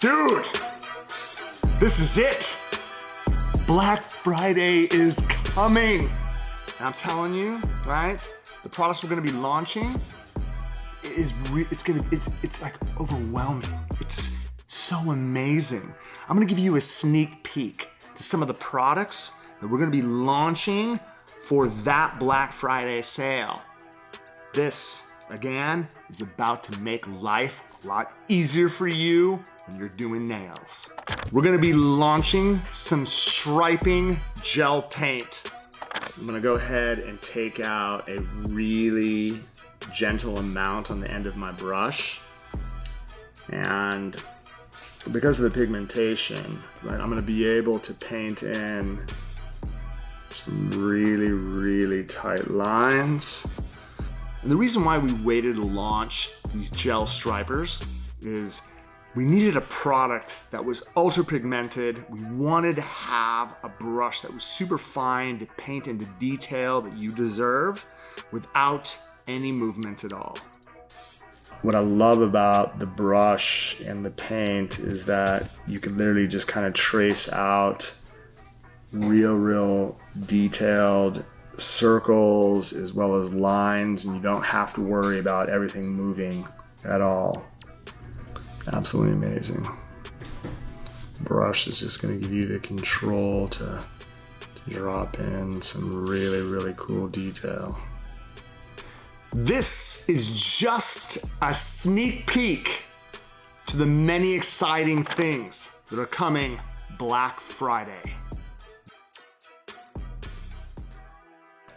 Dude, this is it. Black Friday is coming. And I'm telling you, right? The products we're gonna be launching it's like overwhelming. It's so amazing. I'm gonna give you a sneak peek to some of the products that we're gonna be launching for that Black Friday sale. This, again, is about to make life a lot easier for you when you're doing nails. We're gonna be launching some striping gel paint. I'm gonna go ahead and take out a really gentle amount on the end of my brush. And because of the pigmentation, right, I'm gonna be able to paint in some really, really tight lines. And the reason why we waited to launch these gel stripers is we needed a product that was ultra pigmented. We wanted to have a brush that was super fine to paint into detail that you deserve without any movement at all. What I love about the brush and the paint is that you can literally just kind of trace out real detailed circles as well as lines, and you don't have to worry about everything moving at all. Absolutely amazing. Brush is just going to give you the control to drop in some really cool detail. This is just a sneak peek to the many exciting things that are coming Black Friday.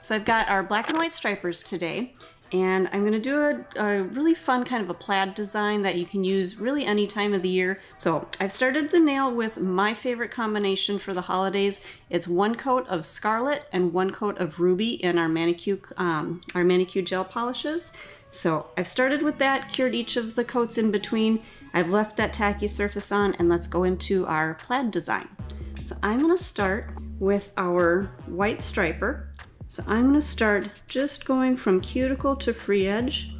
So I've got our black and white stripers today, and I'm gonna do a really fun kind of a plaid design that you can use really any time of the year. So I've started the nail with my favorite combination for the holidays. It's 1 coat of scarlet and 1 coat of ruby in our manicure gel polishes. So I've started with that, cured each of the coats in between. I've left that tacky surface on, and let's go into our plaid design. So I'm gonna start with our white striper. So I'm going to start just going from cuticle to free edge.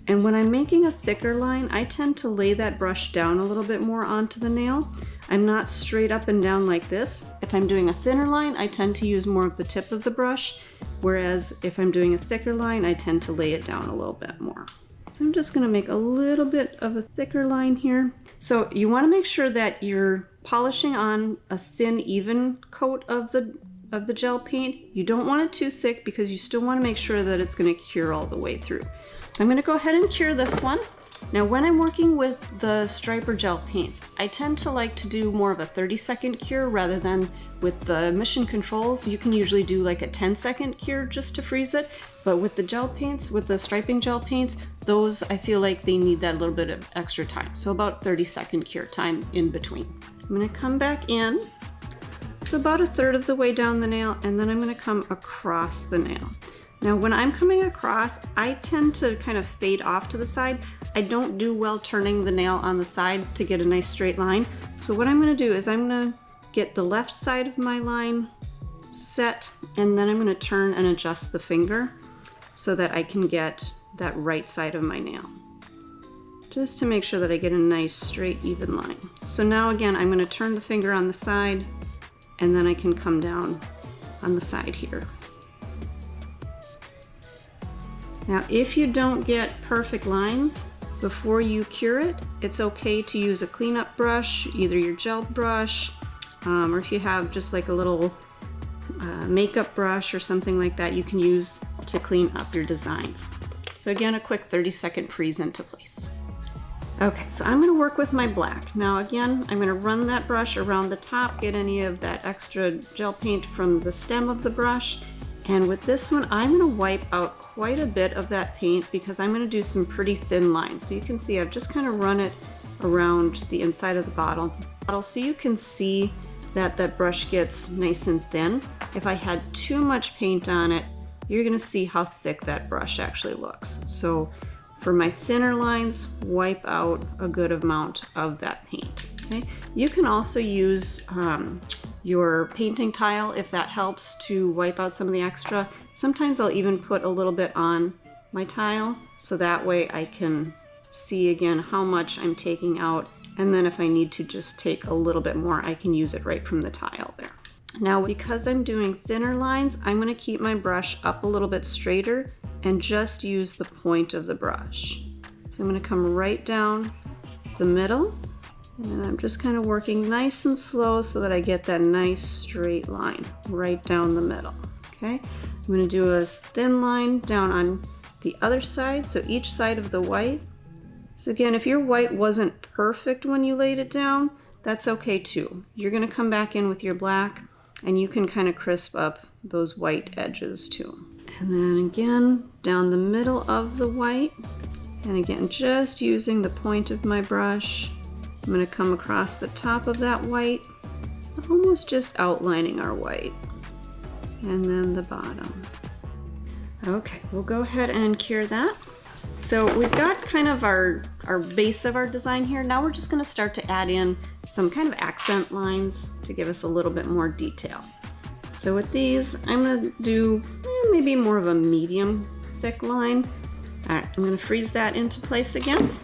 And when I'm making a thicker line, I tend to lay that brush down a little bit more onto the nail. I'm not straight up and down like this. If I'm doing a thinner line, I tend to use more of the tip of the brush. Whereas if I'm doing a thicker line, I tend to lay it down a little bit more. So I'm just going to make a little bit of a thicker line here. So you want to make sure that you're polishing on a thin, even coat of the gel paint. You don't want it too thick because you still want to make sure that it's going to cure all the way through. I'm going to go ahead and cure this one. Now when I'm working with the striper gel paints, I tend to like to do more of a 30-second cure rather than with the Mission Controls. You can usually do like a 10-second cure just to freeze it. But with the gel paints, with the striping gel paints, those I feel like they need that little bit of extra time. So about 30-second cure time in between. I'm going to come back in. So about 1/3 of the way down the nail, and then I'm going to come across the nail. Now when I'm coming across, I tend to kind of fade off to the side. I don't do well turning the nail on the side to get a nice straight line. So what I'm going to do is I'm going to get the left side of my line set, and then I'm going to turn and adjust the finger so that I can get that right side of my nail, just to make sure that I get a nice straight even line. So now again, I'm going to turn the finger on the side, and then I can come down on the side here. Now, if you don't get perfect lines before you cure it, it's okay to use a cleanup brush, either your gel brush, or if you have just like a little makeup brush or something like that, you can use to clean up your designs. So again, a quick 30-second freeze into place. Okay, so I'm going to work with my black. Now again, I'm going to run that brush around the top, get any of that extra gel paint from the stem of the brush. And with this one, I'm going to wipe out quite a bit of that paint because I'm going to do some pretty thin lines. So you can see I've just kind of run it around the inside of the bottle so you can see that that brush gets nice and thin. If I had too much paint on it, you're going to see how thick that brush actually looks. So for my thinner lines, wipe out a good amount of that paint. Okay? You can also use your painting tile if that helps to wipe out some of the extra. Sometimes I'll even put a little bit on my tile so that way I can see again how much I'm taking out And then if I need to just take a little bit more, I can use it right from the tile there. Now, because I'm doing thinner lines, I'm going to keep my brush up a little bit straighter and just use the point of the brush. So I'm going to come right down the middle, and I'm just kind of working nice and slow so that I get that nice straight line right down the middle. Okay, I'm going to do a thin line down on the other side, so each side of the white. So again, if your white wasn't perfect when you laid it down, that's okay too. You're going to come back in with your black, and you can kind of crisp up those white edges too. And then again, down the middle of the white, and again, just using the point of my brush, I'm going to come across the top of that white, almost just outlining our white, and then the bottom. Okay, we'll go ahead and cure that. So we've got kind of our base of our design here. Now we're just going to start to add in some kind of accent lines to give us a little bit more detail. So with these, I'm going to do maybe more of a medium thick line. All right, I'm going to freeze that into place again.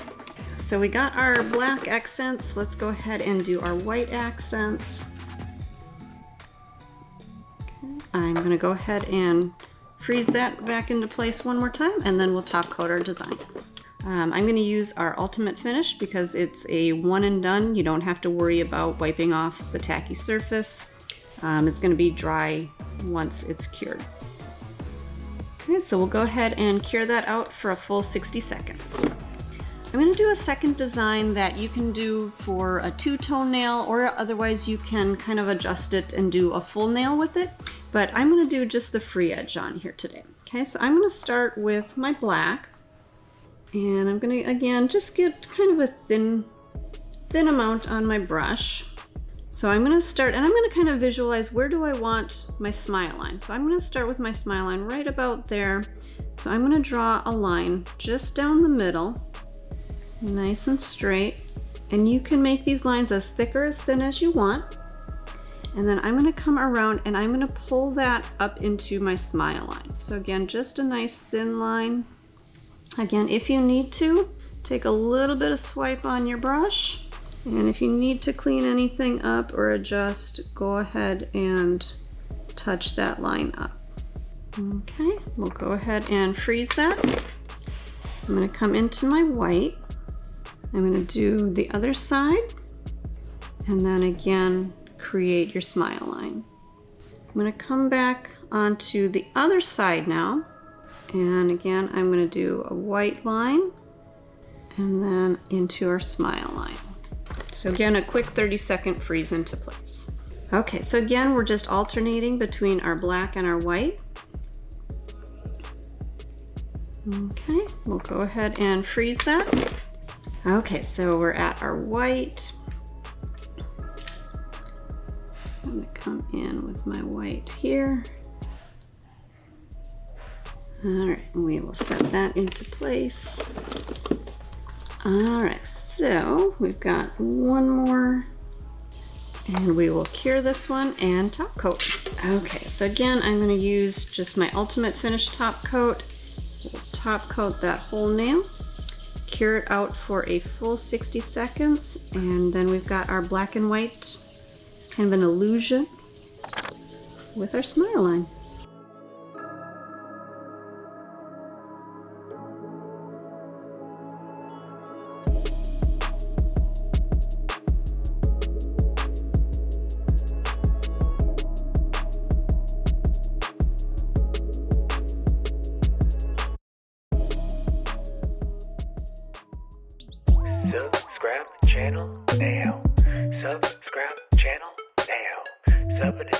So we got our black accents. Let's go ahead and do our white accents. Okay. I'm going to go ahead and freeze that back into place one more time, and then we'll top coat our design. I'm going to use our ultimate finish because it's a one and done. You don't have to worry about wiping off the tacky surface. It's going to be dry once it's cured. Okay, so we'll go ahead and cure that out for a full 60 seconds. I'm going to do a second design that you can do for a two-tone nail, or otherwise you can kind of adjust it and do a full nail with it. But I'm going to do just the free edge on here today. Okay, so I'm going to start with my black, and I'm going to again just get kind of a thin amount on my brush. So I'm going to start, and I'm going to kind of visualize where do I want my smile line. So I'm going to start with my smile line right about there. So I'm going to draw a line just down the middle, nice and straight, and you can make these lines as thick or as thin as you want. And then I'm going to come around and I'm going to pull that up into my smile line. So again, just a nice thin line. Again, if you need to, take a little bit of swipe on your brush. And if you need to clean anything up or adjust, go ahead and touch that line up. Okay, we'll go ahead and freeze that. I'm going to come into my white. I'm going to do the other side, and then again create your smile line. I'm going to come back onto the other side now, and again I'm going to do a white line and then into our smile line. So again, a quick 30-second freeze into place. Okay, so again we're just alternating between our black and our white. Okay, we'll go ahead and freeze that. Okay, so we're at our white. I'm going to come in with my white here. All right, we will set that into place. All right, so we've got one more, and we will cure this one and top coat. Okay, so again, I'm going to use just my ultimate finish top coat. We'll top coat that whole nail. Cure it out for a full 60 seconds, and then we've got our black and white, kind of an illusion with our smile line. Subscribe channel now. Subscribe channel now.